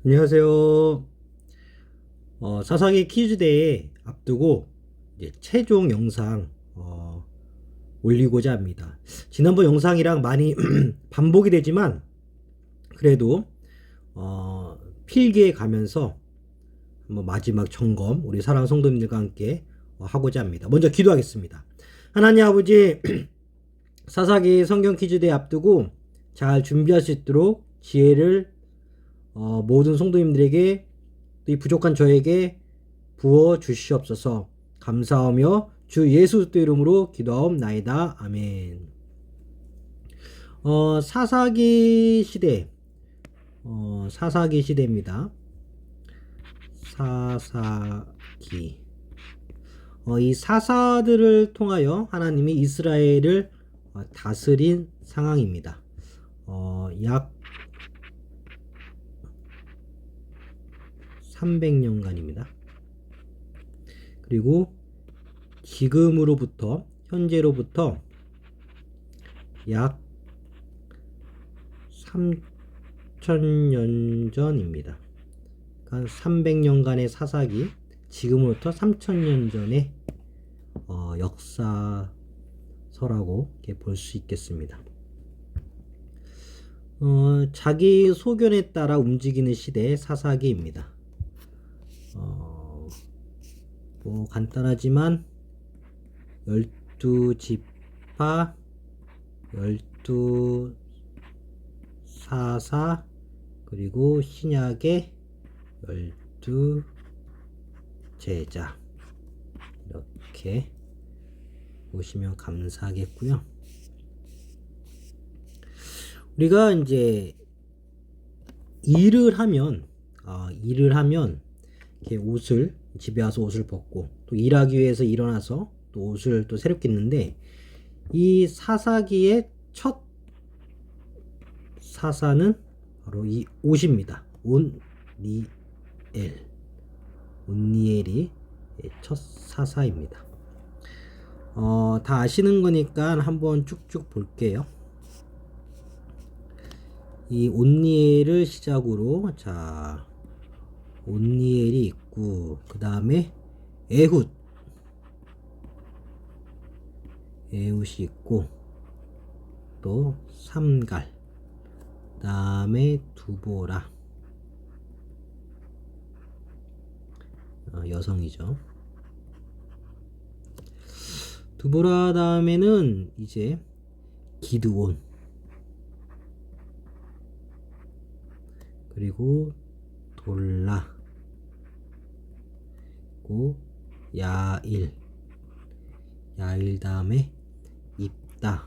안녕하세요. 사사기 퀴즈대회 앞두고 이제 최종 영상 올리고자 합니다. 지난번 영상이랑 많이 반복이 되지만 그래도 필기에 가면서 한번 마지막 점검 우리 사랑하는 성도님들과 함께 하고자 합니다. 먼저 기도하겠습니다. 하나님 아버지, 사사기 성경 퀴즈대회 앞두고 잘 준비할 수 있도록 지혜를 모든 성도님들에게 또 이 부족한 저에게 부어 주시옵소서. 감사하며 주 예수 그리스도 이름으로 기도하옵나이다. 아멘. 사사기 시대, 사사기 시대입니다. 사사기. 이 사사들을 통하여 하나님이 이스라엘을 다스린 상황입니다. 약 300년간입니다. 그리고 지금으로부터 현재로부터 약 3000년 전입니다. 그러니까 300년간의 사사기, 지금으로부터 3000년 전의 역사서라고 볼 수 있겠습니다. 자기 소견에 따라 움직이는 시대의 사사기입니다. 뭐 간단하지만 12지파, 12사사, 그리고 신약의 12제자, 이렇게 보시면 감사하겠고요. 우리가 이제 일을 하면 이렇게 옷을 집에 와서 옷을 벗고 또 일하기 위해서 일어나서 또 옷을 또 새롭게 입는데, 이 사사기의 첫 사사는 바로 이 옷입니다. 온니엘이 첫 사사입니다. 다 아시는 거니까 한번 쭉쭉 볼게요. 이 온니엘을 시작으로, 자, 온니엘이 있고, 그 다음에 에훗이 있고, 또 삼갈, 그 다음에 두보라, 여성이죠. 두보라 다음에는 이제 기드온, 그리고 돌라, 그리고 야일 다음에 입다,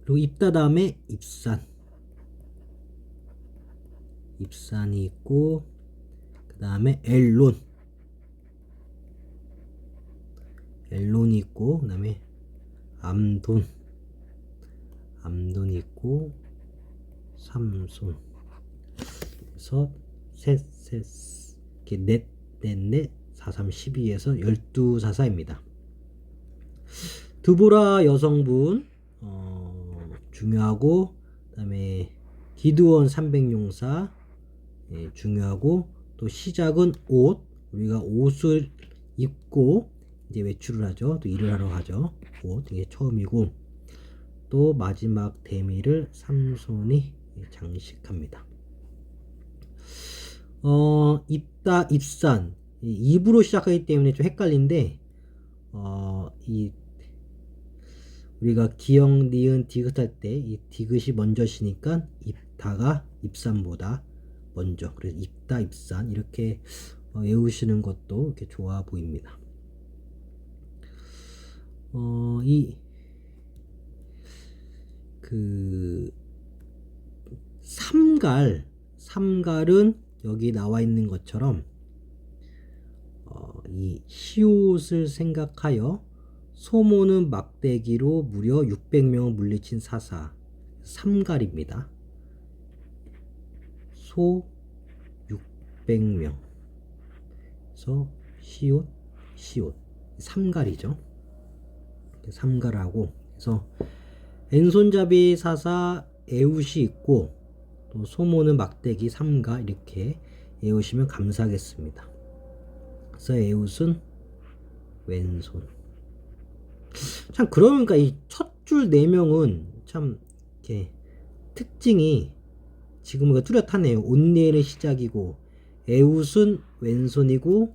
그리고 입다 다음에 입산이 있고, 그 다음에 엘론이 있고, 그 다음에 암돈이 있고, 삼손. 그래서 이렇게 넷, 4, 3, 12에서 12사사입니다. 드보라 여성분 중요하고, 그 다음에 기드온 300용사 중요하고, 또 시작은 옷, 우리가 옷을 입고 이제 외출을 하죠. 또 일을 하러 가죠. 옷, 이게 처음이고, 또 마지막 대미를 삼손이 장식합니다. 입다, 입산, 입으로 시작하기 때문에 좀 헷갈린데, 우리가 기역, 니은, 디귿 할 때 이 디귿이 먼저 시니까 입다가 입산보다 먼저, 그래서 입다, 입산 이렇게 외우시는 것도 이렇게 좋아 보입니다. 삼갈은 여기 나와 있는 것처럼 이 시옷을 생각하여 소모는 막대기로 무려 600명을 물리친 사사, 삼갈입니다. 소 600명, 그래서 시옷 삼갈이죠. 삼갈하고, 그래서 왼손잡이 사사 에훗이 있고, 또 소모는 막대기 삼가 이렇게 외우시면 감사하겠습니다. 그래서 에웃은 왼손. 참 그러니까 이 첫 줄 4명은 참 이렇게 특징이 지금 뚜렷하네요. 온니엘의 시작이고 에웃은 왼손이고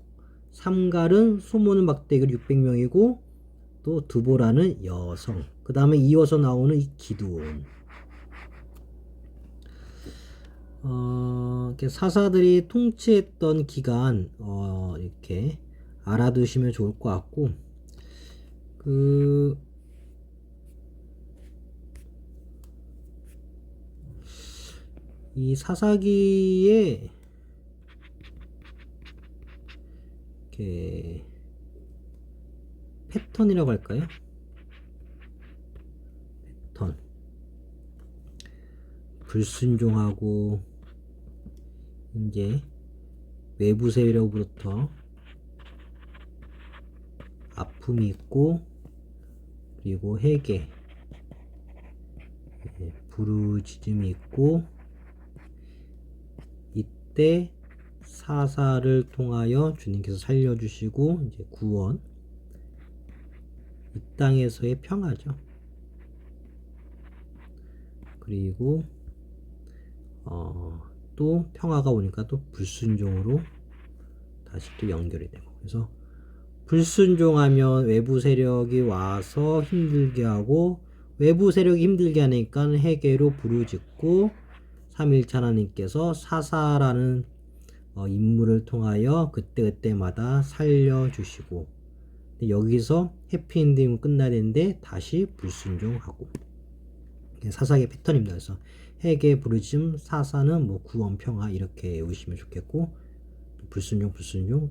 삼갈은 소모는 막대기 600명이고 또 드보라는 여성. 그 다음에 이어서 나오는 이 기드온. 이렇게 사사들이 통치했던 기간 이렇게 알아두시면 좋을 것 같고 이 사사기에 이렇게 패턴이라고 할까요? 패턴. 불순종하고 이제 외부 세력으로부터 아픔이 있고 그리고 회개, 부르짖음이 있고 이때 사사를 통하여 주님께서 살려주시고 이제 구원, 이 땅에서의 평화죠. 그리고 또 평화가 오니까 또 불순종으로 다시 또 연결이 되고, 그래서 불순종하면 외부 세력이 와서 힘들게 하고 외부 세력이 힘들게 하니까 회개로 부르짖고 3일차 하나님께서 사사라는 인물을 통하여 그때그때마다 살려주시고 여기서 해피엔딩으로 끝나야 되는데 다시 불순종하고 사사의 패턴입니다. 그래서 회개, 부르짖음, 사사는 뭐 구원, 평화 이렇게 외우시면 좋겠고 불순종,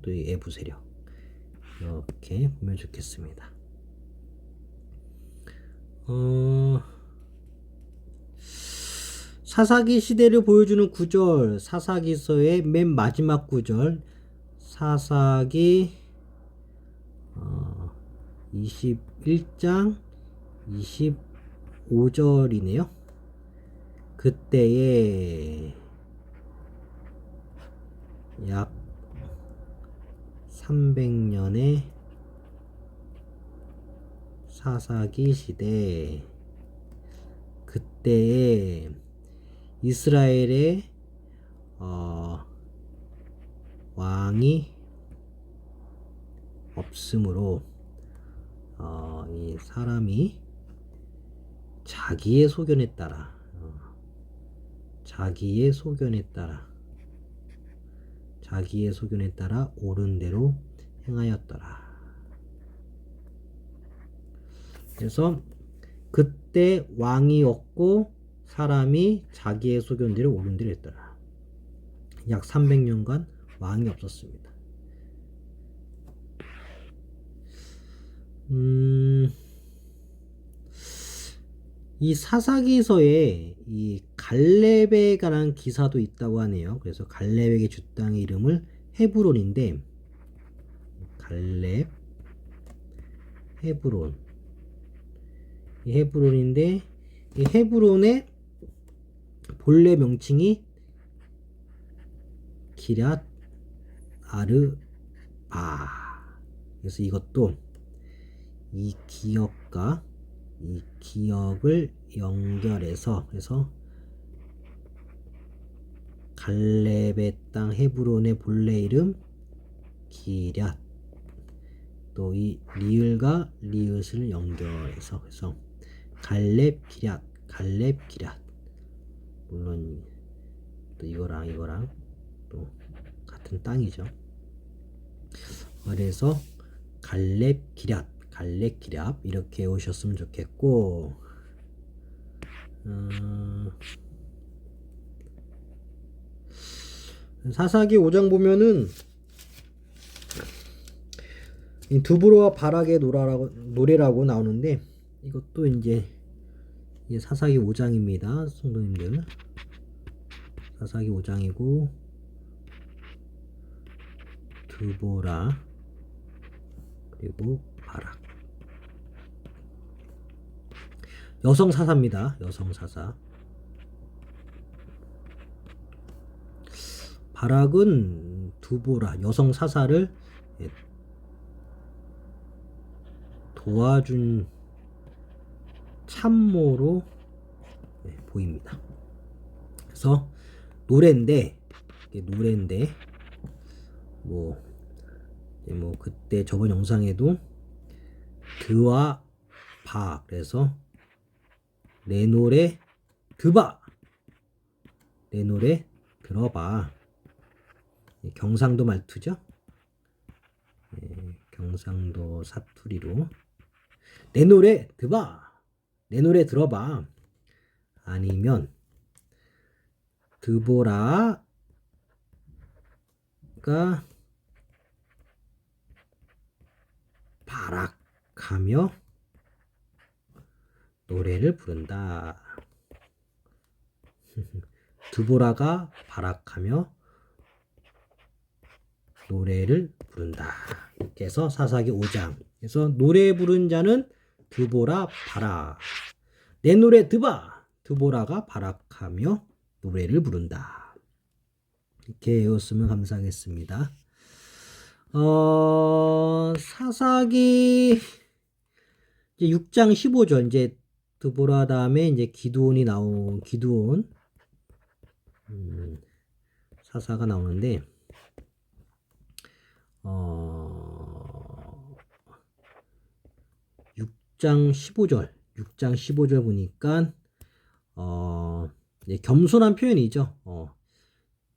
또 외부 세력 이렇게 보면 좋겠습니다. 사사기 시대를 보여주는 구절, 사사기서의 맨 마지막 구절, 사사기 21장 25절이네요. 그때에 약 300년의 사사기 시대, 그때에 이스라엘의 왕이 없으므로 이 사람이 자기의 소견에 따라 옳은 대로 행하였더라. 그래서 그때 왕이 없고 사람이 자기의 소견대로 옳은 대로 했더라. 약 300년간 왕이 없었습니다. 이 사사기서에 이 갈렙에 관한 기사도 있다고 하네요. 그래서 갈렙에게 주 땅의 이름을 헤브론인데, 갈렙, 헤브론, 이 헤브론인데 이 헤브론의 본래 명칭이 기럇 아르바. 그래서 이것도 이 기억과 이 기억을 연결해서, 그래서 갈렙의 땅 헤브론의 본래 이름 기럇, 또 이 리을과 리읒을 연결해서, 그래서 갈렙 기럇, 물론 또 이거랑 또 같은 땅이죠. 그래서 갈렙 기럇 이렇게 오셨으면 좋겠고, 사사기 5장 보면은 두브로와 바락의 노래라고 나오는데, 이것도 이제 사사기 5장입니다. 성도님들, 사사기 5장이고 두보라 그리고 바락, 여성 사사입니다. 여성 사사. 바락은 두보라 여성 사사를 도와준 참모로 보입니다. 그래서 노래인데 뭐 그때 저번 영상에도 드와 바 그래서 내 노래 드바 내 노래 들어봐 경상도 말투죠. 경상도 사투리로 내 노래 드바 내 노래 들어봐 아니면 드보라가 바락하며 노래를 부른다. 드보라가 바락하며 노래를 부른다. 이렇게 해서 사사기 5장. 그래서 노래 부른 자는 드보라 바락. 내 노래 드바. 드보라가 바락하며 노래를 부른다. 이렇게 외웠으면 감사하겠습니다. 사사기 이제 6장 15절 이제 드보라 다음에 이제 기드온이 나온 기드온 사사가 나오는데 6장 15절 보니까 겸손한 표현이죠.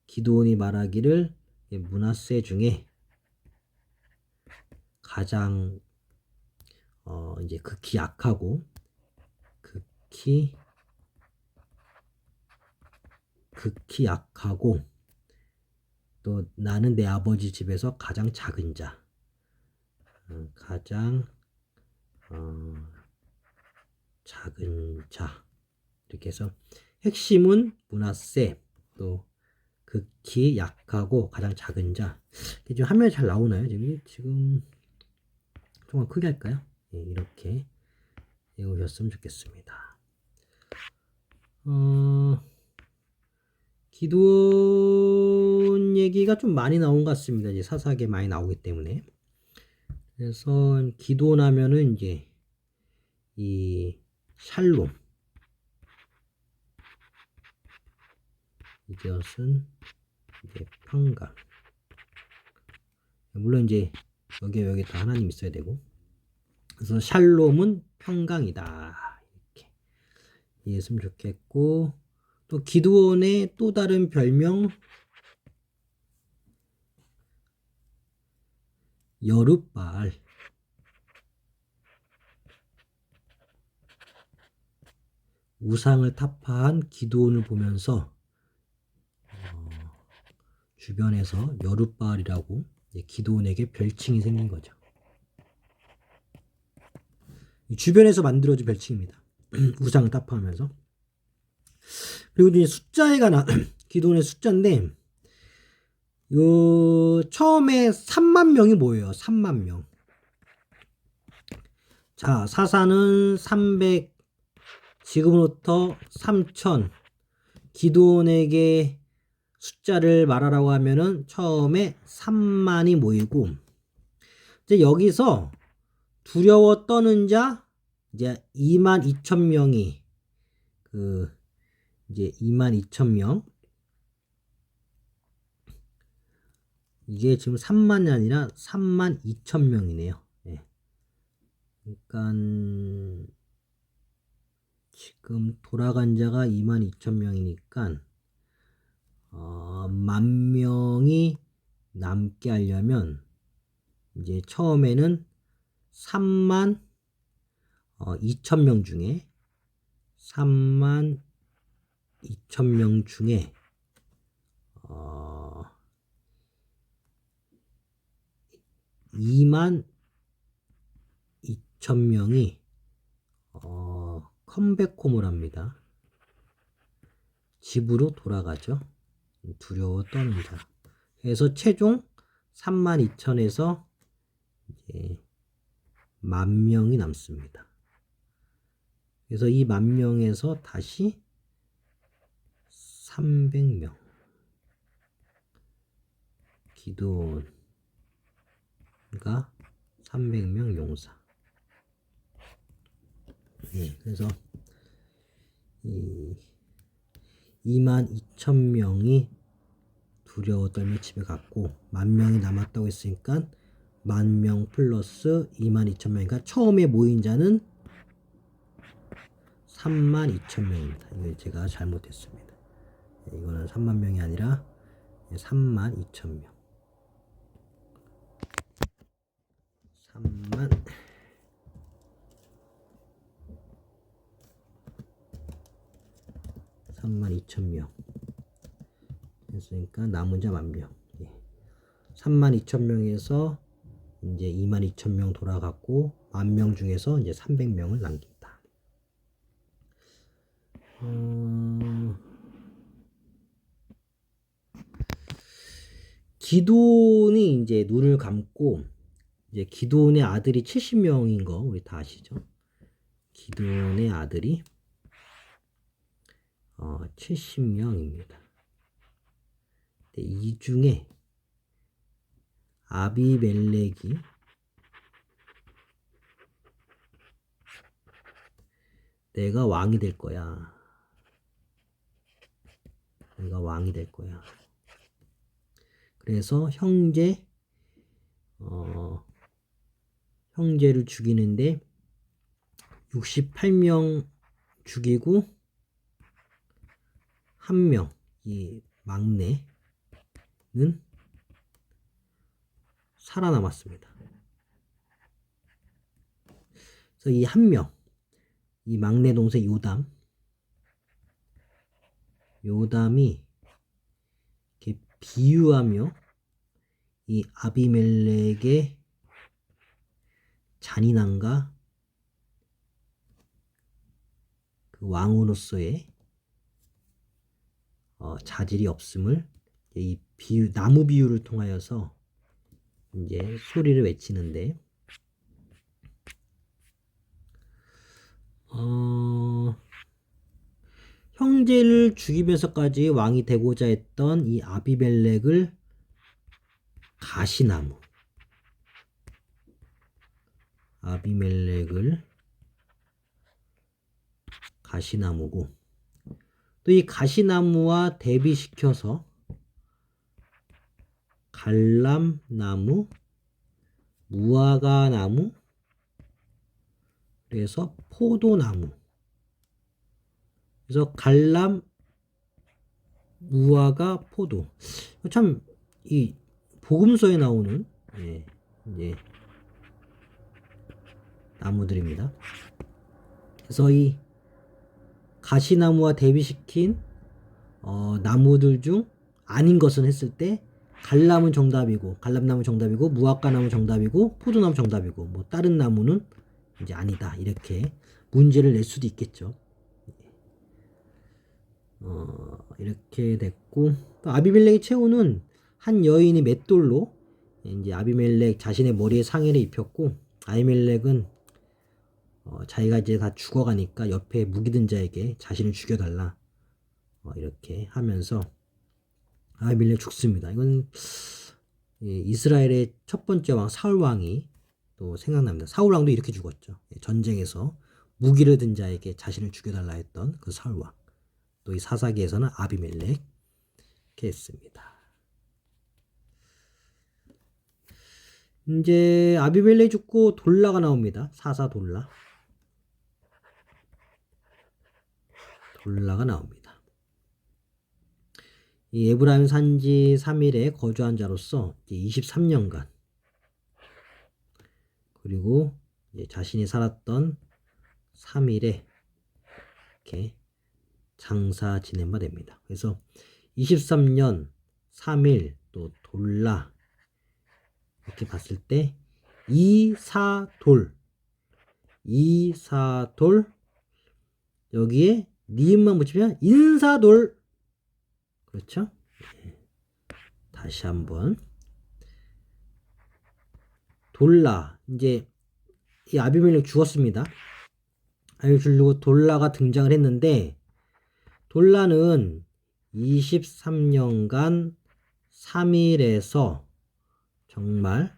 기드온이 말하기를 므낫세 중에 가장 이제 극히 약하고 또 나는 내 아버지 집에서 가장 작은 자 작은 자 이렇게 해서 핵심은 므낫세 또 극히 약하고 가장 작은 자 지금 화면에 잘 나오나요? 지금 조금 크게 할까요? 이렇게 외우셨으면 좋겠습니다. 기드온 얘기가 좀 많이 나온 것 같습니다. 이제 사사기에 많이 나오기 때문에. 그래서 기드온 하면은 이제 이 샬롬 이것은 이제 평강. 물론 이제 여기 다 하나님 있어야 되고. 그래서 샬롬은 평강이다. 이렇게 이해했으면 좋겠고. 또 기드온의 또 다른 별명 여룻바알 우상을 타파한 기드온을 보면서 주변에서 여룻바알이라고 기드온에게 별칭이 생긴 거죠. 주변에서 만들어진 별칭입니다. 우상을 타파하면서. 그리고 이제 숫자에 관한 기드온의 숫자인데 처음에 3만 명이 모여요. 3만 명. 자, 사사는 300 지금부터 3000 기드온에게 숫자를 말하라고 하면은 처음에 3만이 모이고 이제 여기서 두려워 떠는 자 이제 22,000명이 이제 22,000명 이게 지금 3만이 아니라 32,000명이네요. 네. 그러니까 지금 돌아간 자가 22,000명이니까 10,000명이 남게 하려면 이제 처음에는 32,000명 중에 32,000명 중에 22,000명이 컴백홈을 합니다. 집으로 돌아가죠. 두려워 떠는 자. 그래서 최종 32,000에서 이제 10,000명이 남습니다. 그래서 이 10,000명에서 다시 300명. 기도원가 300명 용사. 그래서 22,000명이 두려워 떨며 집에 갔고 10,000명이 남았다고 했으니까 10,000명 플러스 22,000명이니까 처음에 모인 자는 32,000명입니다. 이거 제가 잘못했습니다. 이거는 30,000명이 아니라 32,000명. 32,000명. 했으니까 남은 자 10,000명. 32,000명에서 이제 22,000명 돌아갔고 10,000명 중에서 이제 300명을 남긴다. 기드온이 이제 눈을 감고 이제 기드온의 아들이 70명인 거 우리 다 아시죠? 기드온의 아들이 70명입니다. 이 중에 아비멜렉이 내가 왕이 될 거야. 내가 왕이 될 거야. 그래서 형제를 죽이는데 68명 죽이고 1명, 이 막내는 살아남았습니다. 그래서 이 1명, 이 막내 동생 요담이 이렇게 비유하며 이 아비멜렉의 잔인함과 그 왕으로서의 자질이 없음을 이 나무 비유를 통하여서 이제 소리를 외치는데 형제를 죽이면서까지 왕이 되고자 했던 이 아비멜렉을 가시나무고 또 이 가시나무와 대비시켜서 갈람나무, 무화과나무, 그래서 포도나무. 그래서 갈람, 무화과, 포도. 참 이 복음서에 나오는 나무들입니다. 그래서 이 가시나무와 대비시킨 나무들 중 아닌 것은 했을 때 갈람은 정답이고 갈람나무 정답이고 무화과나무 정답이고 포도나무 정답이고 뭐 다른 나무는 이제 아니다 이렇게 문제를 낼 수도 있겠죠. 이렇게 됐고 또 아비멜렉의 최후는 한 여인이 맷돌로 이제 아비멜렉 자신의 머리에 상해를 입혔고 아비멜렉은 자기가 이제 다 죽어가니까 옆에 무기 든 자에게 자신을 죽여달라 이렇게 하면서 아비멜렉 죽습니다. 이건 이스라엘의 첫 번째 왕 사울 왕이 또 생각납니다. 사울 왕도 이렇게 죽었죠. 전쟁에서 무기를 든 자에게 자신을 죽여달라 했던 그 사울 왕. 또 이 사사기에서는 아비멜렉 이렇게 했습니다. 이제 아비멜렉 죽고 돌라가 나옵니다. 사사 돌라가 나옵니다. 이 에브라임 산지 3일에 거주한 자로서 23년간 그리고 자신이 살았던 3일에 이렇게 장사 지낸 바 됩니다. 그래서 23년 3일 또 돌라 이렇게 봤을 때 이사돌 여기에 니은만 붙이면 인사돌 그렇죠? 다시 한번 돌라 이제 이 아비멜렉 죽었습니다. 아비멜렉 죽고 돌라가 등장을 했는데 돌라는 23년간 3일에서 정말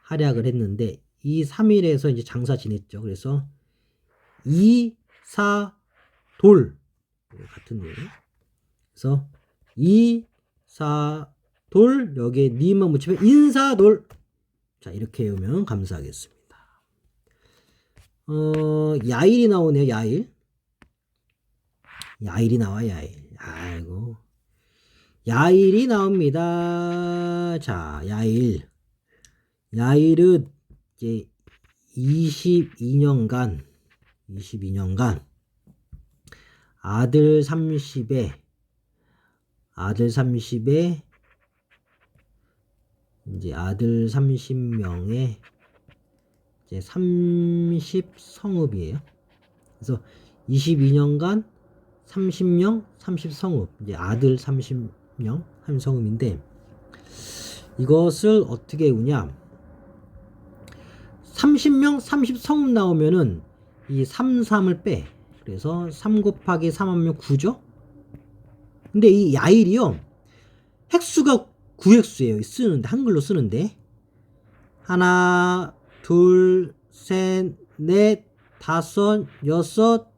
활약을 했는데 이 3일에서 이제 장사 지냈죠. 그래서 이사돌 같은 내용. 그래서 이사돌 여기에 니만 붙이면 인사돌. 자, 이렇게 외우면 감사하겠습니다. 야일이 나오네요. 야일이 나와. 아이고, 야일이 나옵니다. 자, 야일은 이제 22년간 아들 30에 이제 아들 30명에 이제 30성읍이에요. 그래서 22년간 30명 30성읍, 이제 아들 30명 30성읍인데 이것을 어떻게 외우냐? 30명 30성읍 나오면은 이 33을 빼. 그래서 3 곱하기 3 하면 9죠? 근데 이 야일이요, 획수가 9획수예요. 쓰는데, 한글로 쓰는데. 하나, 둘, 셋, 넷, 다섯, 여섯,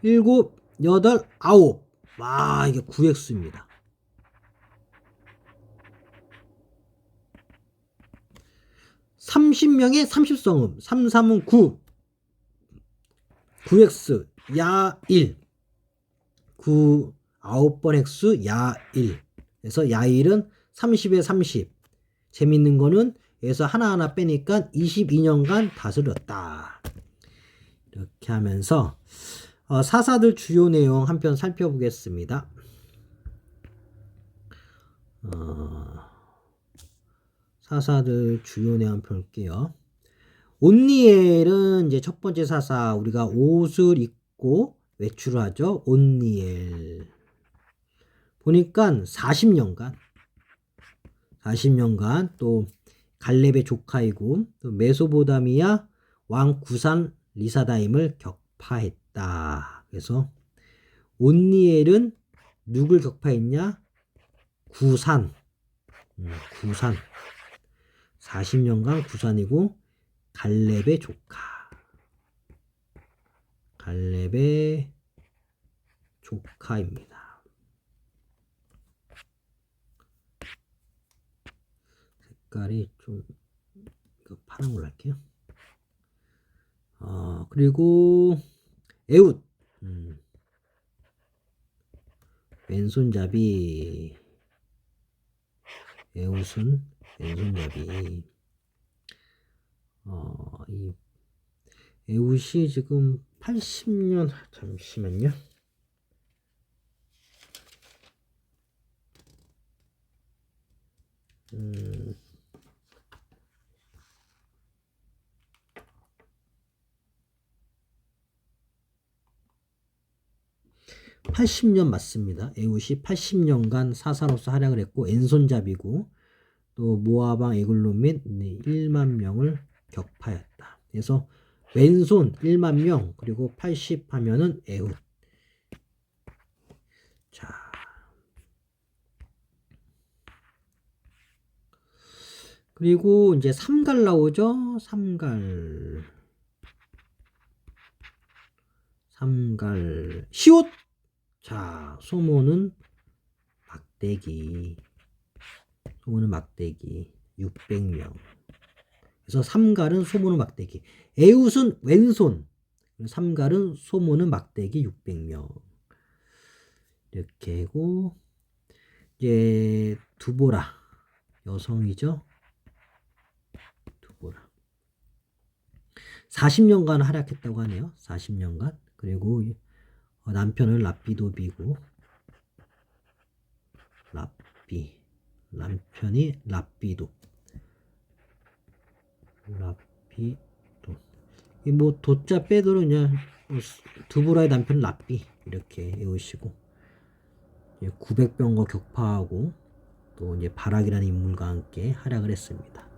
일곱, 여덟, 아홉. 와, 이게 9획수입니다. 30명의 30성음, 33은 9, 9획수, 야일, 9, 9번 획수, 야일. 그래서 야일은 30에 30. 재밌는 거는 여기서 하나하나 빼니까 22년간 다스렸다. 이렇게 하면서 사사들 주요 내용 한편 살펴보겠습니다. 사사들 주요 내용 볼게요. 온니엘은 이제 첫 번째 사사, 우리가 옷을 입고 외출을 하죠. 온니엘. 보니까 40년간 또 갈렙의 조카이고 또 메소보다미아 왕 구산 리사다임을 격파했다. 그래서 온니엘은 누굴 격파했냐? 구산. 40년간 구산이고 갈렙의 조카입니다. 색깔이 좀 파란 걸로 할게요. 그리고 에웃, 왼손잡이. 에웃은 왼손잡이. 이 에웃이 지금 80년, 잠시만요. 80년 맞습니다. 에웃이 80년간 사사로서 활약을 했고 왼손잡이고 또 모아방 에글론 및 1만 명을 격파했다. 그래서 왼손 1만 명, 그리고 80 하면은 에웃. 자, 그리고 이제 삼갈 나오죠. 삼갈 시옷. 자, 소모는 막대기 600명. 그래서 삼갈은 소모는 막대기, 에웃은 왼손, 삼갈은 소모는 막대기 600명. 이렇게 하고 이제 두보라 여성이죠. 두보라 40년간 활약했다고 하네요. 40년간. 그리고 남편은 랍비도비고, 남편이 랍비도. 이 뭐 도자 빼도 그냥 두보라의 남편 랍비 이렇게 외우시고, 900병거 격파하고 또 이제 바락이라는 인물과 함께 활약을 했습니다.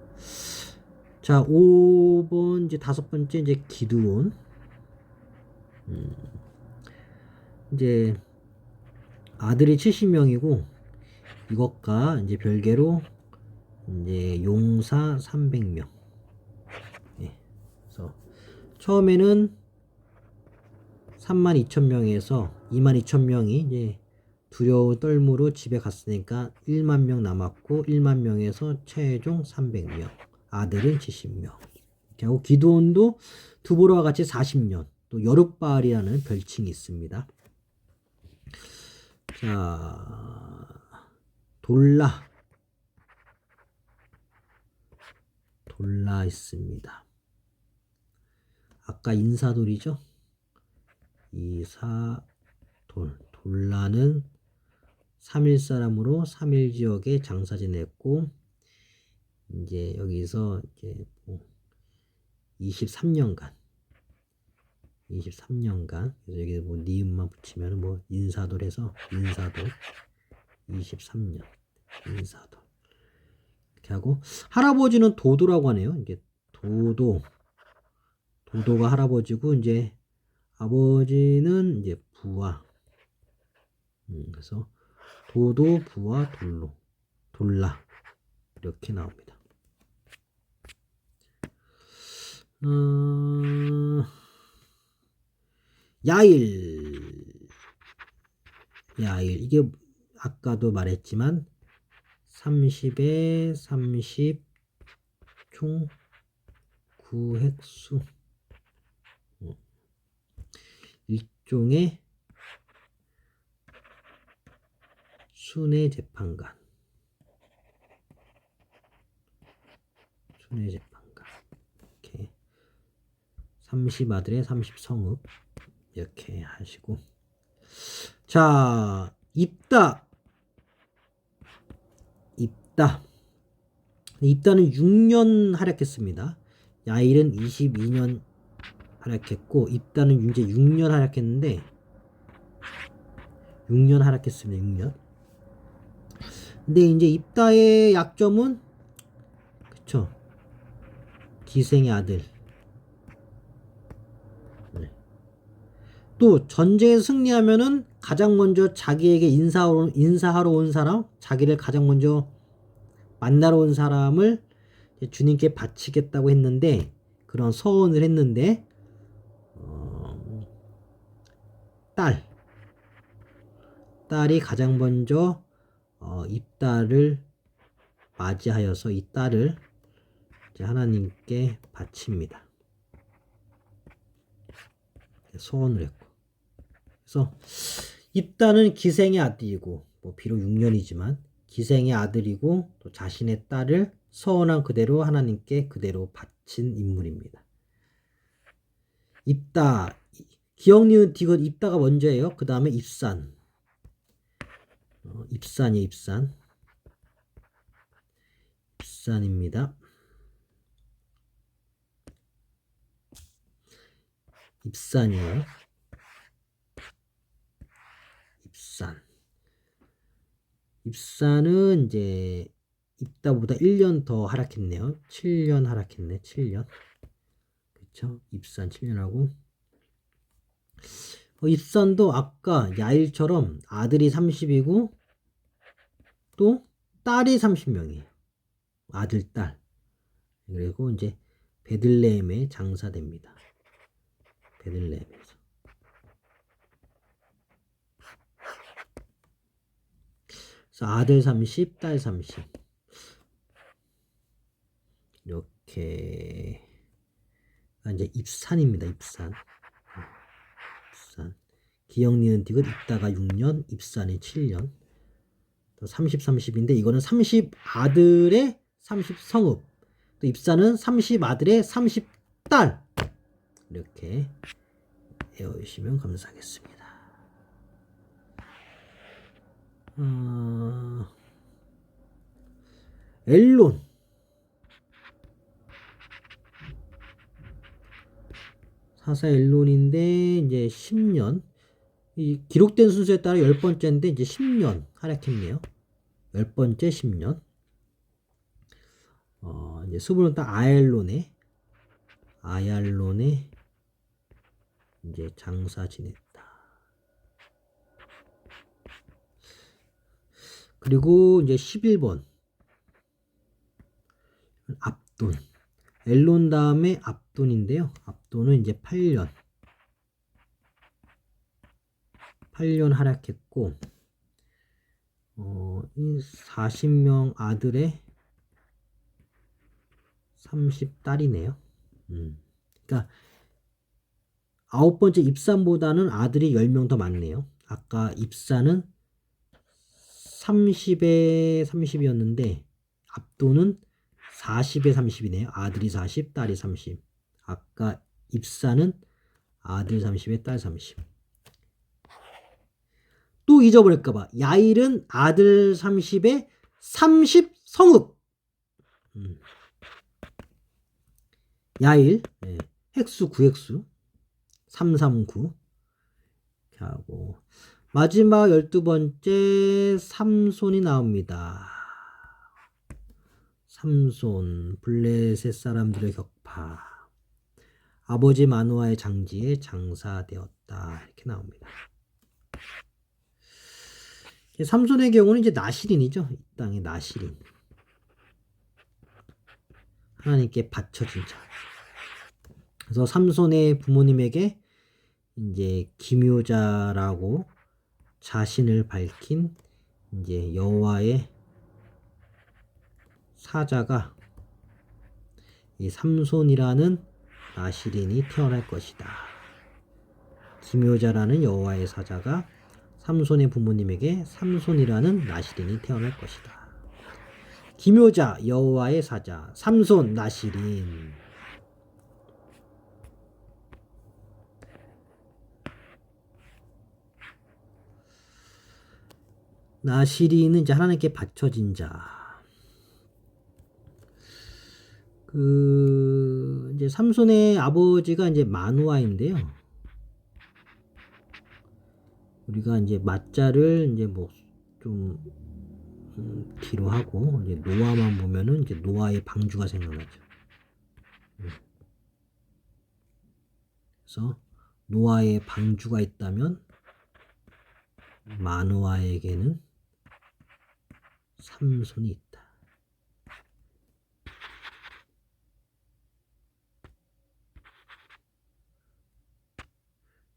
자, 5번 이제 5번째 이제 기드온. 이제 아들이 70명이고 이것과 이제 별개로 이제 용사 300명. 예. 그래서 처음에는 32,000명에서 22,000명이 이제 두려운 떨므로 집에 갔으니까 1만 명 남았고 1만 명에서 최종 300명. 아들은 70명. 이렇게 하고 기드온도 두보라와 같이 40년. 또 여룻바알이라는 별칭이 있습니다. 자, 돌라 있습니다. 아까 인사돌이죠. 돌라는 3일 사람으로 3일 지역에 장사 지냈고 이제 여기서 이제 23년간 그래서 여기 뭐 니음만 붙이면 뭐 인사돌에서 인사돌 23년 인사돌 이렇게 하고 할아버지는 도도라고 하네요. 이게 도도가 할아버지고 이제 아버지는 이제 부와 그래서 도도 부와 돌라 이렇게 나옵니다. 야일 이게 아까도 말했지만 30에 30 총 9획수 일종의 순회 재판관 이렇게 30아들의 30성읍 이렇게 하시고 자 입다는 6년 활약했습니다. 야일은 22년 활약했고 입다는 이제 6년 활약했는데 6년 활약했습니다. 6년. 근데 이제 입다의 약점은 그쵸 기생의 아들. 또 전쟁에 승리하면은 가장 먼저 자기에게 인사하러 온 사람, 자기를 가장 먼저 만나러 온 사람을 주님께 바치겠다고 했는데 그런 서원을 했는데 딸이 가장 먼저 입다를 맞이하여서 이 딸을 이제 하나님께 바칩니다. 소원을 했고 그래서 입다는 기생의 아들이고 뭐 비록 6년이지만 기생의 아들이고 또 자신의 딸을 서원한 그대로 하나님께 그대로 바친 인물입니다. 입다 기억 니은 디귿 입다가 먼저예요. 그 다음에 입산 입산이에요. 입산입니다. 입산이에요. 입산은 이제 입다보다 1년 더 하락했네요. 7년 하락했네. 7년. 그쵸? 입산 7년하고 입산도 아까 야일처럼 아들이 30이고 또 딸이 30명이에요. 아들, 딸. 그리고 이제 베들레헴에 장사됩니다. 베들레헴에서. 그래서 아들 30, 딸 30. 이렇게 이제 입산입니다. 입산. 기억 니은 디귿 입다가 6년, 입산이 7년. 30, 30인데 이거는 30 아들의 30 성읍. 또 입산은 30 아들의 30 딸. 이렇게 외우시면 감사하겠습니다. 엘론. 사사 엘론인데 이제 10년. 이 기록된 순서에 따라 10번째인데 이제 10년 활약했네요. 10번째 10년. 이제 수분은 딱 아얄론에 이제 장사 지냈다. 그리고 이제 11번 압돈. 엘론 다음에 압돈인데요. 압돈은 이제 8년 활약했고, 이 40명 아들의 30딸이네요. 그러니까 9번째 입산보다는 아들이 10명 더 많네요. 아까 입산은 30에 30이었는데 압도는 40에 30이네요. 아들이 40, 딸이 30. 아까 입산은 아들 30에 딸 30. 또 잊어버릴까봐. 야일은 아들 30에 30 성읍. 야일, 네. 핵수 9핵수 339 이렇게 하고, 마지막 12번째 삼손이 나옵니다. 삼손, 블레셋 사람들의 격파, 아버지 마누아의 장지에 장사되었다, 이렇게 나옵니다. 삼손의 경우는 이제 나실인이죠. 이 땅의 나실인, 하나님께 바쳐진 자. 그래서 삼손의 부모님에게 이제 기묘자라고 자신을 밝힌 이제 여호와의 사자가, 이 삼손이라는 나실인이 태어날 것이다. 기묘자라는 여호와의 사자가 삼손의 부모님에게 삼손이라는 나실인이 태어날 것이다. 기묘자, 여호와의 사자, 삼손, 나실인. 나실인은 이제 하나님께 바쳐진 자. 이제 삼손의 아버지가 이제 마누아인데요. 우리가 이제 맞자를 이제 뭐 좀 뒤로 하고, 이제 노아만 보면은 이제 노아의 방주가 생각나죠. 그래서 노아의 방주가 있다면 마누아에게는 삼손이 있다.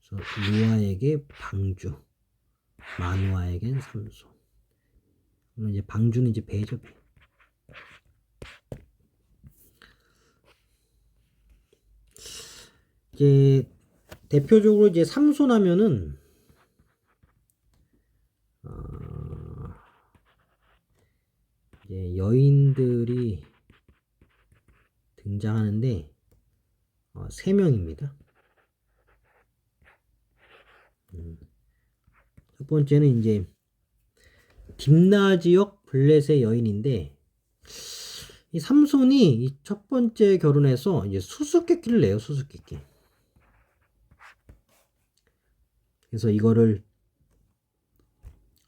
그래서 노아에게 방주, 마누아에겐 삼손. 그럼 이제 방주는 이제 배죠, 배. 이제 대표적으로 이제 삼손 하면은 이제 여인들이 등장하는데 3명입니다. 첫 번째는 이제 딥나 지역 블레셋 여인인데, 이 삼손이 이 첫 번째 결혼해서 이제 수수께끼를 내요, 수수께끼. 그래서 이거를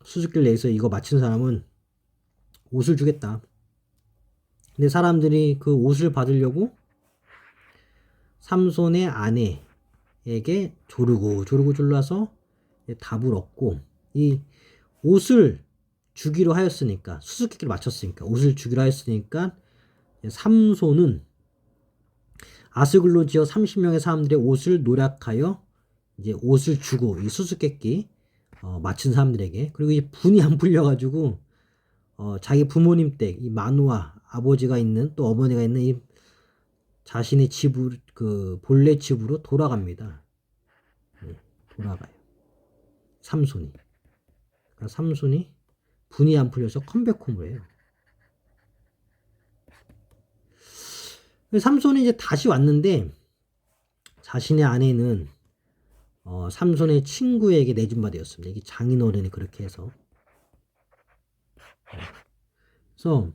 수수께끼를 내서 이거 맞힌 사람은 옷을 주겠다. 근데 사람들이 그 옷을 받으려고 삼손의 아내에게 조르고 졸라서 답을 얻고, 이 옷을 주기로 하였으니까, 수수께끼를 맞췄으니까, 옷을 주기로 하였으니까 삼손은 아스글로 지어 30명의 사람들의 옷을 노략하여 이제 옷을 주고, 이 수수께끼 맞춘 사람들에게. 그리고 이 분이 안 풀려가지고 자기 부모님 댁, 이 마누아 아버지가 있는, 또 어머니가 있는 이 자신의 집으로, 그 본래 집으로 돌아갑니다. 돌아가요, 삼손이. 그러니까 삼손이 분이 안 풀려서 컴백홈을 해요. 삼손이 이제 다시 왔는데, 자신의 아내는 삼손의 친구에게 내준 바 되었습니다. 이게 장인어른이 그렇게 해서. 그래서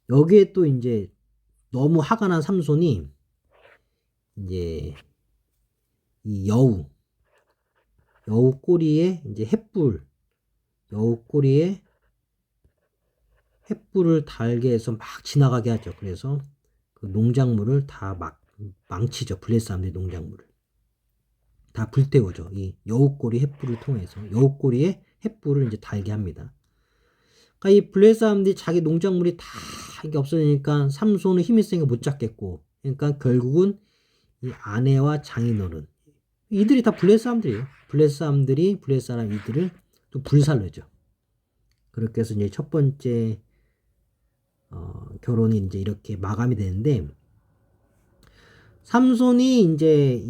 여기에 또 이제 너무 화가 난 삼손이 이제 이 여우 꼬리에 이제 여우 꼬리에 횃불을 달게 해서 막 지나가게 하죠. 그래서 그 농작물을 다 막 망치죠. 블레셋 사람들의 농작물을 다 불태우죠. 이 여우 꼬리 횃불을 통해서 여우 꼬리에 횃불을 이제 달게 합니다. 그러니까 이 블레셋 사람들이 자기 농작물이 다 이게 없어지니까 삼손은 힘이 세니까 못 잡겠고, 그러니까 결국은 이 아내와 장인어른 이들이 다 블레셋 사람들이에요. 블레셋 사람들이 블레셋 사람 이들을 또 불살르죠. 그렇게 해서 이제 첫 번째 결혼이 이제 이렇게 마감이 되는데, 삼손이 이제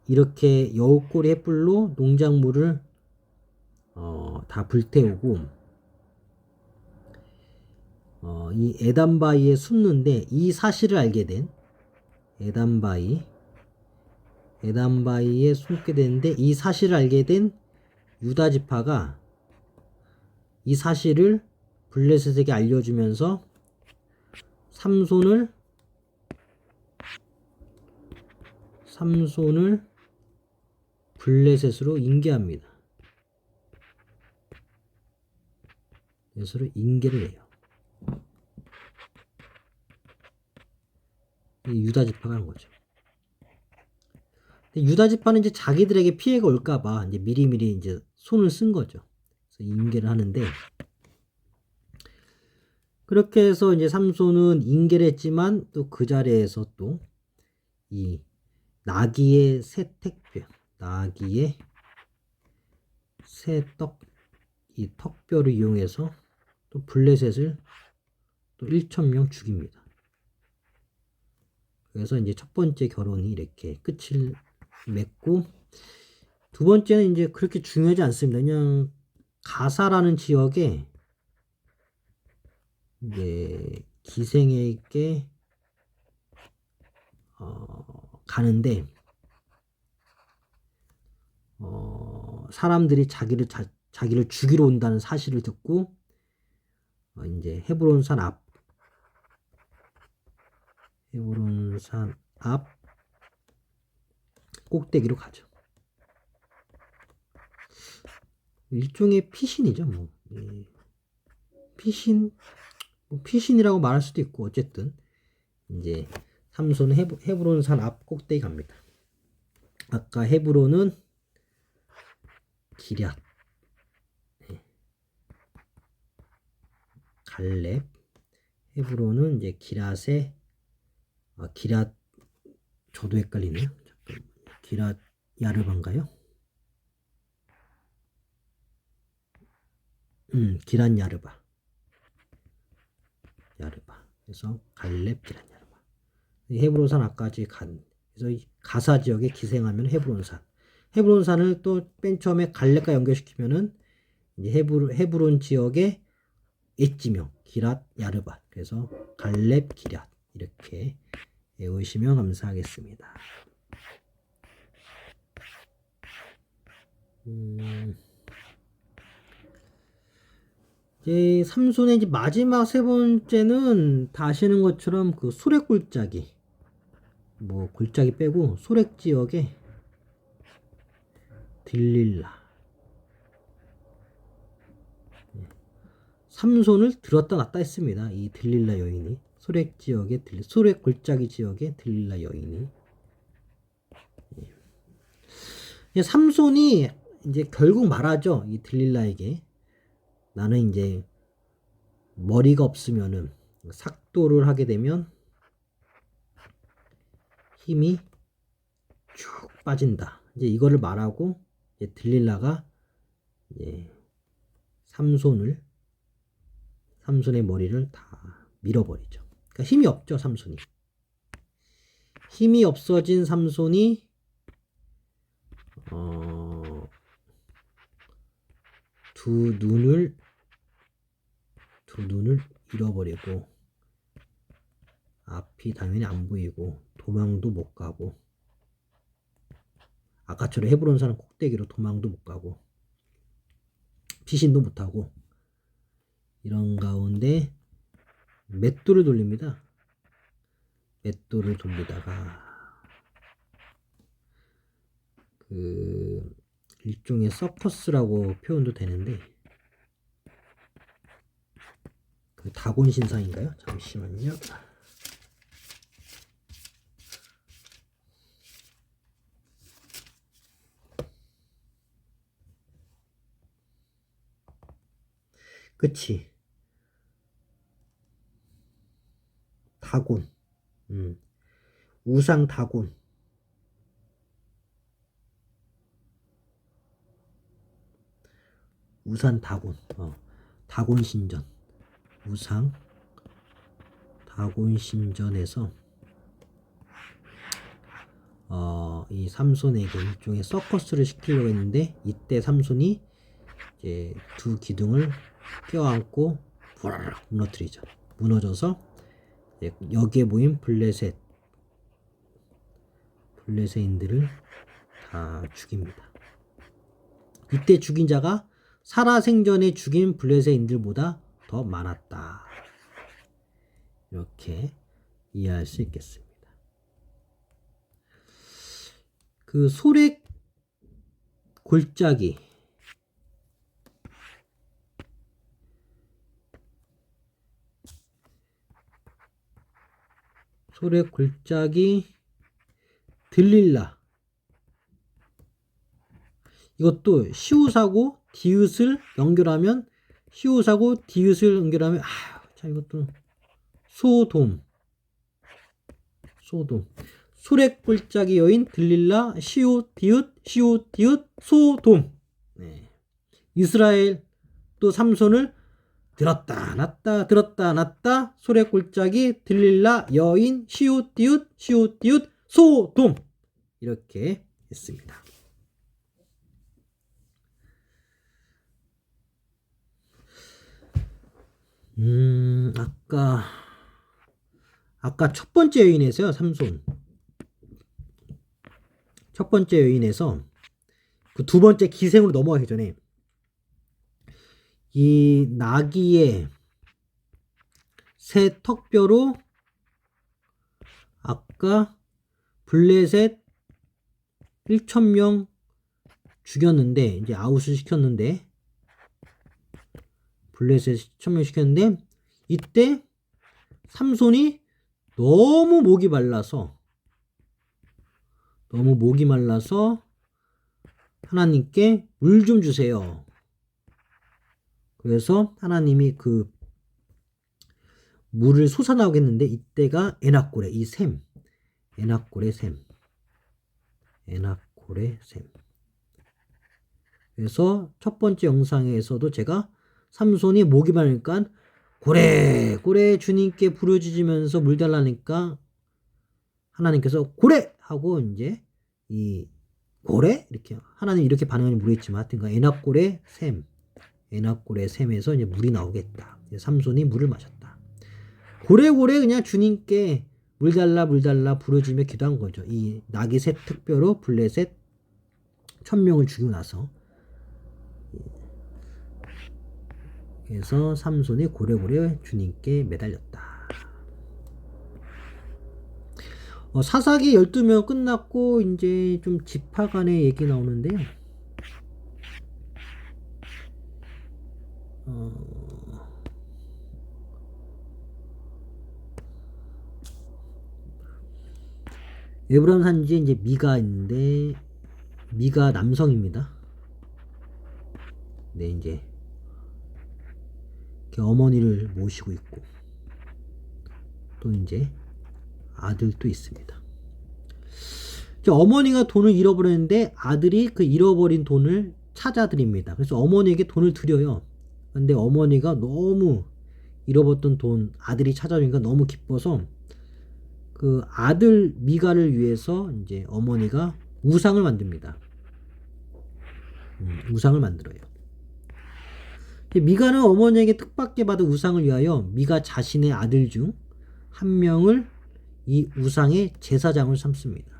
이렇게 여우꼬리 횃불로 농작물을 다 불태우고 이 에담바이에 숨는데, 이 사실을 알게 된 에담바이에 숨게 되는데, 이 사실을 알게 된 유다 지파가 이 사실을 블레셋에게 알려주면서 삼손을 블레셋으로 인계합니다. 블레셋으로 인계를 해요. 유다 지파가 한 거죠. 유다 지파는 이제 자기들에게 피해가 올까봐 이제 미리미리 이제 손을 쓴 거죠. 그래서 인계를 하는데, 그렇게 해서 이제 삼손은 인계를 했지만 또 그 자리에서 또 이 나귀의 새 택뼈, 나귀의 새 이 턱뼈를 이용해서 또 블레셋을 또 1,000명 죽입니다. 그래서 이제 첫 번째 결혼이 이렇게 끝을 맺고, 두 번째는 이제 그렇게 중요하지 않습니다. 그냥 가사라는 지역에 이제 기생에게 가는데, 사람들이 자기를 죽이러 온다는 사실을 듣고 이제 헤브론산 앞 꼭대기로 가죠. 일종의 피신이죠, 뭐. 피신이라고 말할 수도 있고, 어쨌든 이제 삼손은 헤브론산 앞 꼭대기 갑니다. 아까 헤브론은 기럇, 갈렙, 헤브론은 이제 기럇의 기럇, 저도 헷갈리네요. 기럇 야르반가요? 기럇 야르바. 그래서 갈렙, 기럇 야르바. 헤브론산 앞까지 간. 그래서 이 가사 지역에 기생하면 헤브론산을 또 맨 처음에 갈렙과 연결시키면은 이제 헤브론 지역의 엣지명 기럇 야르바. 그래서 갈렙, 기럇 이렇게 외우시면 감사하겠습니다. 이제 삼손의 이제 마지막 세 번째는 다 아시는 것처럼 그 소렉 골짜기, 뭐 골짜기 빼고 소렉 지역에 딜릴라, 삼손을 들었다 놨다 했습니다. 이 딜릴라 여인이 소렉 골짜기 지역의 딜릴라 여인이. 삼손이 이제 결국 말하죠. 이 딜릴라에게, 나는 이제 머리가 없으면은 삭도를 하게 되면 힘이 쭉 빠진다. 이제 이거를 말하고 이제 딜릴라가 이제 삼손의 머리를 다 밀어버리죠. 그러니까 힘이 없죠, 삼손이. 힘이 없어진 삼손이 두 눈을 잃어버리고, 앞이 당연히 안 보이고 도망도 못 가고, 아까처럼 헤브론산 꼭대기로 도망도 못 가고 피신도 못 하고, 이런 가운데 맷돌을 돌립니다. 맷돌을 돌리다가 그 일종의 서커스라고 표현도 되는데, 그 다곤 신상인가요? 잠시만요. 그치. 다곤. 우상 다곤. 우산 다곤. 다곤 신전. 우상 다곤 신전에서 이 삼손에게 일종의 서커스를 시키려고 했는데, 이때 삼손이 이제 두 기둥을 껴안고 부라락 무너뜨리죠. 무너져서 여기에 모인 블레셋인들을 다 죽입니다. 이때 죽인 자가 살아생전에 죽인 블레셋인들보다 더 많았다. 이렇게 이해할 수 있겠습니다. 그 소렉 골짜기, 들릴라, 이것도 시옷하고 디귿을 연결하면 참 이것도 소돔 소렉 골짜기 여인 들릴라 시옷 디귿 소돔. 네. 이스라엘 또 삼손을 들었다 놨다 소렉 골짜기 들릴라 여인 시옷 디귿 소돔, 이렇게 했습니다. 아까 첫 번째 여인에서요, 삼손. 첫 번째 여인에서 그 두 번째 기생으로 넘어가기 전에 이 나귀의 새 턱뼈로 아까 블레셋 1,000명 죽였는데, 이제 아웃을 시켰는데, 블레셋 1,000명 시켰는데, 이때 삼손이 너무 목이 말라서 하나님께 물 좀 주세요. 그래서 하나님이 그 물을 솟아나오게 했는데, 이때가 에나꼴의 이 샘, 에나꼴의 샘. 그래서 첫 번째 영상에서도 제가 삼손이 목이 마르니까 고래 주님께 부르짖으면서 물 달라니까 하나님께서 고래 하고, 이제 이 고래 이렇게 하나님 이렇게 반응하는지 모르겠지만 하여튼 에나꼴의 샘에서 이제 물이 나오겠다. 삼손이 물을 마셨다. 고래 그냥 주님께 물 달라 부르짖며 기도한 거죠. 이 나귀 새 특별로 블레셋 1,000명을 죽이고 나서. 그래서 삼손이 고래 주님께 매달렸다. 사사기 12명 끝났고 이제 좀 지파 간의 얘기 나오는데요. 에브라임 산지에 이제 미가 있는데, 미가 남성입니다. 네, 이제 어머니를 모시고 있고, 또 이제 아들도 있습니다. 어머니가 돈을 잃어버렸는데 아들이 그 잃어버린 돈을 찾아드립니다. 그래서 어머니에게 돈을 드려요. 근데 어머니가 너무 잃어버렸던 돈 아들이 찾아주니까 너무 기뻐서 그 아들 미가를 위해서 이제 어머니가 우상을 만듭니다. 우상을 만들어요. 미가는 어머니에게 뜻밖의 받은 우상을 위하여 미가 자신의 아들 중 한 명을 이 우상의 제사장을 삼습니다.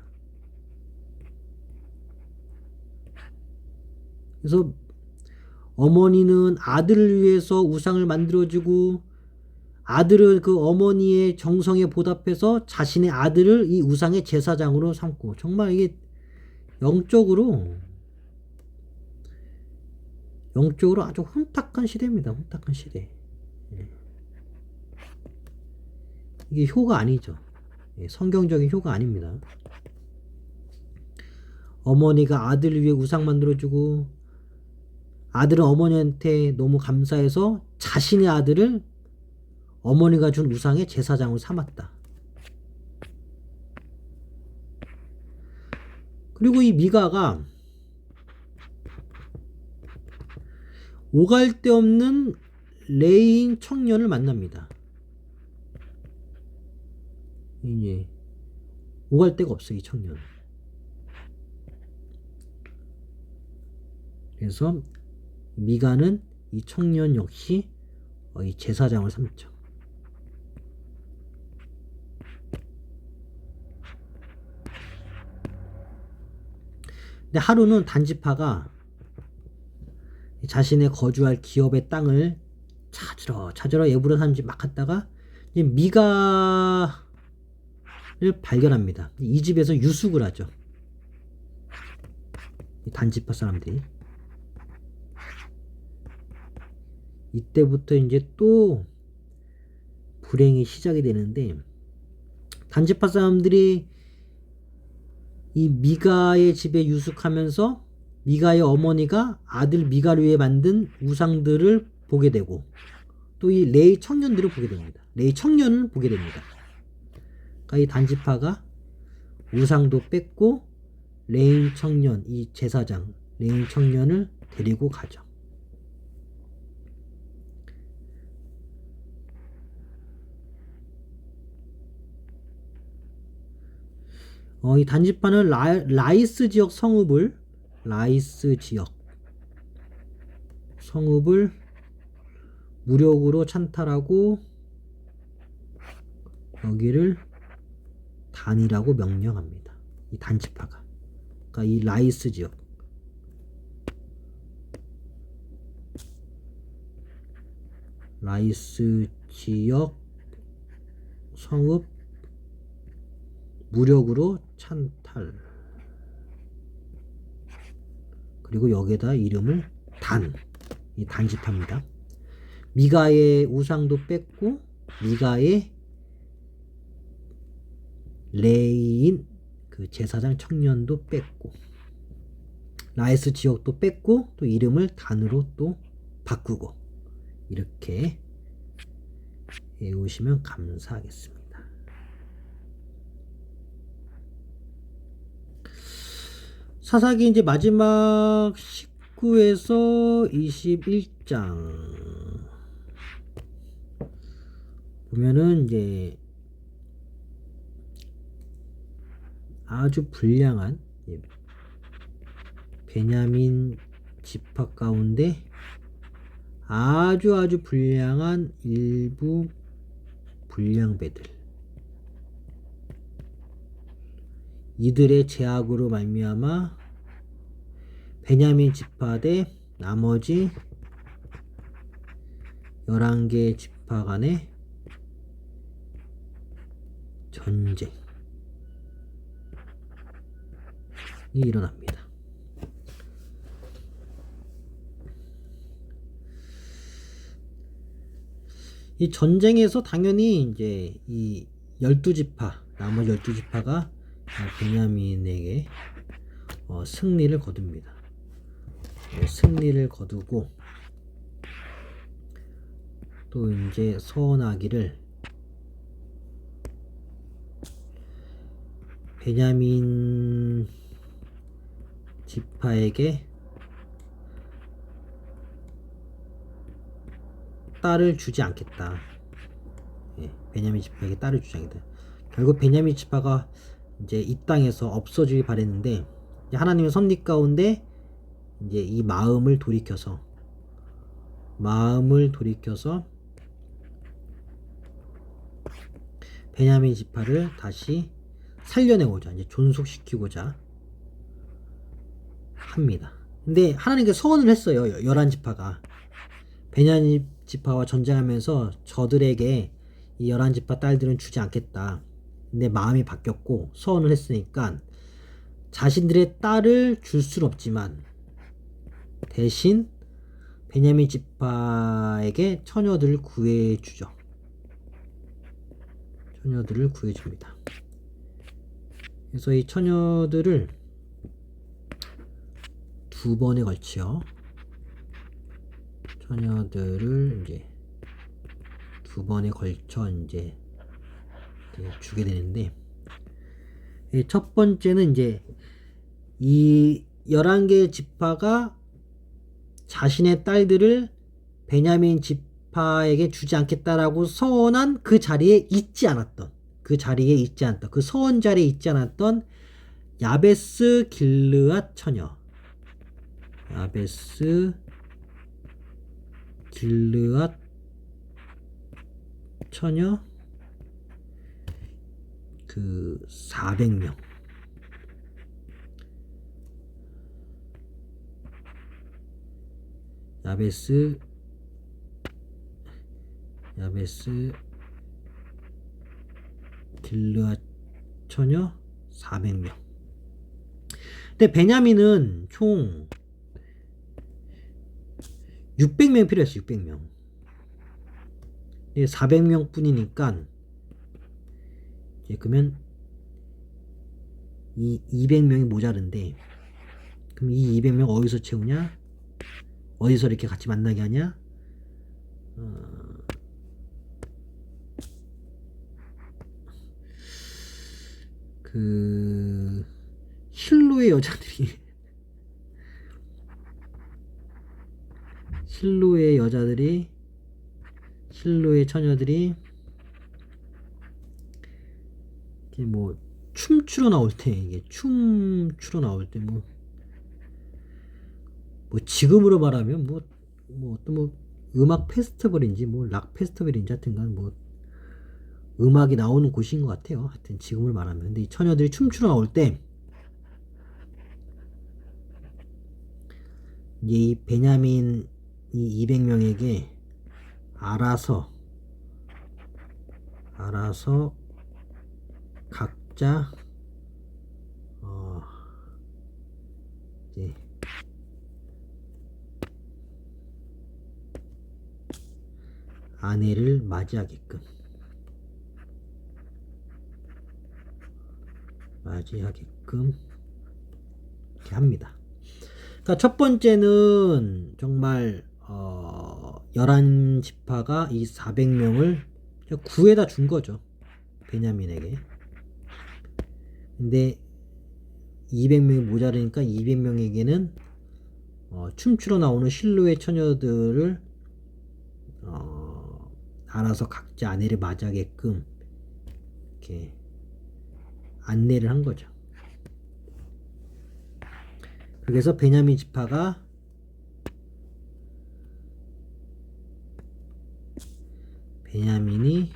그래서 어머니는 아들을 위해서 우상을 만들어주고, 아들은 그 어머니의 정성에 보답해서 자신의 아들을 이 우상의 제사장으로 삼고, 정말 이게 영적으로 아주 혼탁한 시대입니다. 혼탁한 시대. 이게 효가 아니죠. 성경적인 효가 아닙니다. 어머니가 아들을 위해 우상 만들어주고, 아들은 어머니한테 너무 감사해서 자신의 아들을 어머니가 준 우상의 제사장으로 삼았다. 그리고 이 미가가 오갈 데 없는 레인 청년을 만납니다. 이제 오갈 데가 없어, 이 청년. 그래서 미가는 이 청년 역시 이 제사장을 삼죠. 근데 하루는 단지파가 자신의 거주할 기업의 땅을 찾으러 에브론 산지 막 갔다가 이제 미가를 발견합니다. 이 집에서 유숙을 하죠. 단지파 사람들이. 이때부터 이제 또 불행이 시작이 되는데, 단지파 사람들이 이 미가의 집에 유숙하면서 미가의 어머니가 아들 미가를 위해 만든 우상들을 보게 되고, 또 이 레이 청년들을 보게 됩니다. 레이 청년을 보게 됩니다. 그러니까 이 단지파가 우상도 뺏고 레인 청년, 이 제사장 레인 청년을 데리고 가죠. 이 단지파는 라이스 지역 성읍을 무력으로 찬탈하고 여기를 단이라고 명령합니다. 이 단지파가. 그러니까 이 라이스 지역 성읍 무력으로 찬탈. 그리고 여기에다 이름을 이 단지파입니다. 미가의 우상도 뺐고 미가의 레인 그 제사장 청년도 뺐고 라이스 지역도 뺐고 또 이름을 단으로 또 바꾸고, 이렇게 외우시면 감사하겠습니다. 사사기 이제 마지막 19에서 21장 보면은 이제 아주 불량한 베냐민 지파 가운데 아주 불량한 일부 불량배들, 이들의 제약으로 말미암아 베냐민 지파 대 나머지 11개 지파 간의 전쟁이 일어납니다. 이 전쟁에서 당연히 이제 이 12지파, 나머지 12지파가 베냐민에게 승리를 거둡니다. 승리를 거두고 또 이제 서원하기를 베냐민 지파에게 딸을 주지 않겠다. 베냐민 지파에게 딸을 주지 않겠다. 결국 베냐민 지파가 이제 이 땅에서 없어지길 바랬는데, 하나님의 섭리 가운데 이제 이 마음을 돌이켜서 베냐민 지파를 다시 살려내고자, 이제 존속시키고자 합니다. 근데 하나님께 서원을 했어요. 11지파가 베냐민 지파와 전쟁하면서 저들에게 이 11지파 딸들은 주지 않겠다. 근데 마음이 바뀌었고 서원을 했으니까 자신들의 딸을 줄 수는 없지만 대신 베냐민 지파에게 처녀들을 구해주죠. 처녀들을 구해줍니다. 그래서 이 처녀들을 2번에 걸쳐 처녀들을 이제 두 번에 걸쳐 이제 주게 되는데, 첫 번째는 이제 이 11개의 지파가 자신의 딸들을 베냐민 지파에게 주지 않겠다라고 서원한 그 자리에 있지 않았던, 그 서원 자리에 있지 않았던 야베스 길르앗 처녀, 야베스 길르앗 처녀 그 400명, 야베스 길르앗 처녀 400명. 근데 베냐민은 총 600명이 필요했어. 600명. 400명 뿐이니까 이제 그러면 이 200명이 모자른데, 그럼 이 200명 어디서 채우냐? 어디서 이렇게 같이 만나게 하냐? 그 실로의 여자들이 실로의 처녀들이 이게 뭐 춤추러 나올 때, 뭐 지금으로 말하면 뭐 어떤 음악 페스티벌인지 락 페스티벌인지 하여튼간 음악이 나오는 곳인 것 같아요. 하여튼 지금을 말하면. 근데 이 처녀들이 춤추러 나올 때 이제 이 베냐민 이 200명에게 알아서 각자 이제 아내를 맞이하게끔 이렇게 합니다. 그러니까 첫 번째는 정말 11지파가 이 400명을 구해다 준 거죠. 베냐민에게. 근데 200명이 모자르니까 200명에게는 춤추러 나오는 실로의 처녀들을 알아서 각자 아내를 맞이하게끔 이렇게 안내를 한 거죠. 그래서 베냐민 지파가 베냐민이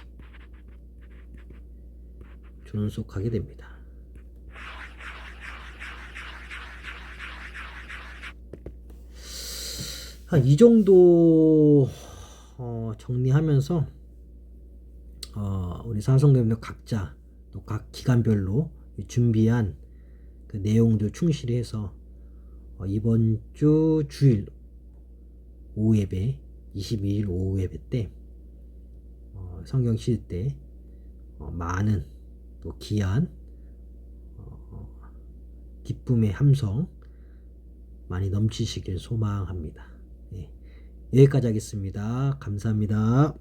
존속하게 됩니다. 이 정도 정리하면서 우리 사성대원들 각자 또 각 기간별로 준비한 그 내용들 충실히 해서 이번 주 주일 오후 예배 22일 오후 예배 때 성경 실 때 많은 또 귀한 기쁨의 함성 많이 넘치시길 소망합니다. 네, 여기까지 하겠습니다. 감사합니다.